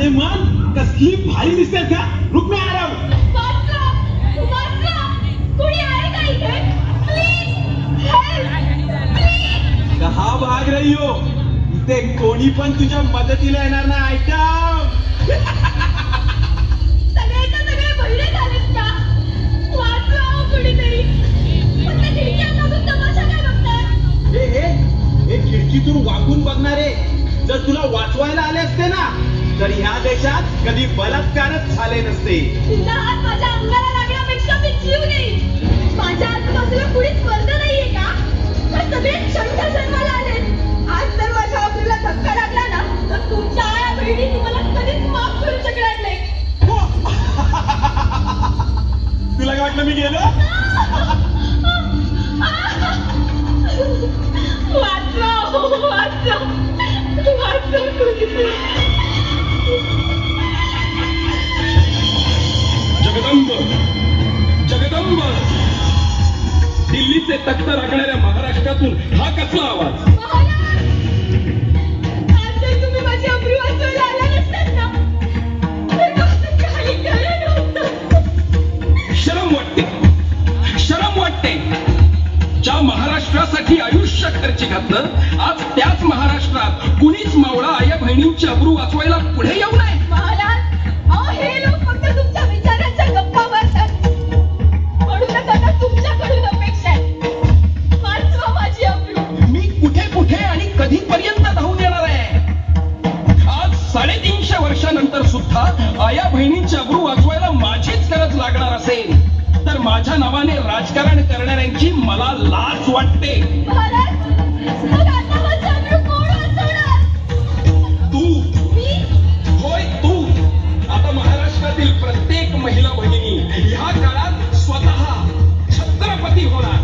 अरे मन कसली भारी दिसतेस का रुक्मी आराव कोणी आहे का इथे प्लीज हेल्प कहा भाग रही हो इथे कोणी पण तुझ्या मदतीला येणार ना आयटम सगळे बहिरे झालेत का वाचवा कुणीतरी फक्त खिडक्यांमधून तमाशा काय बघताय हे खिडकीतून वाकून बघणारे जर तुला वाचवायला आले असते ना तर ह्या देशात कधी बलात्कारच झाले नसते. तुझा हात माझ्या अंगाला लागण्यापेक्षा मी जीव देईन. माझ्या आजूबाजूला कुणीच वर्ग नाहीये का सगळे छंद जन्माला आले. आज जर माझ्या आपल्याला धक्का लागला ना तर तुमच्या आया बहिणी तुम्हाला कधीच माफ करू शकणार नाही. तुला काय वाटलं मी गेलो जगदंब दिल्लीचे तख्त राखणाऱ्या महाराष्ट्रातून हा कसला आवाज आज जर तुम्ही माझी अब्रू वाचवायला आला नसतात ना तर कसं काही खरं नव्हतं. शरम वाटते ज्या महाराष्ट्रासाठी आयुष्य खर्ची घातलं आज त्याच महाराष्ट्रात कुणीच मावळा आया बहिणींची अब्रू वाचवायला पुढे येऊ नये. महाराज हे लोक फक्त तुमच्या विचारांच्या गप्पा मारतात म्हणूनच आता तुमच्याकडून अपेक्षा आहे वाचवा माझी अब्रू. मी कुठे आणि कधीपर्यंत धावून येणार आहे. आज 350 वर्षानंतर सुद्धा आया बहिणींची अब्रू वाचवायला माझीच गरज लागणार असेल तर माझ्या नावाने राजकारण करणाऱ्यांची मला लाज वाटते. महाराज मग आता माझी अब्रू कोण वाचवणार? तू होय तू. आता महाराष्ट्रातील प्रत्येक महिला भगिनी ह्या काळात स्वतः छत्रपती होणार.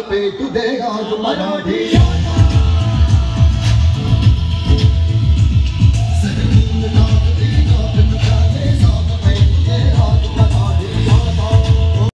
पे तू देगा तुम्हारा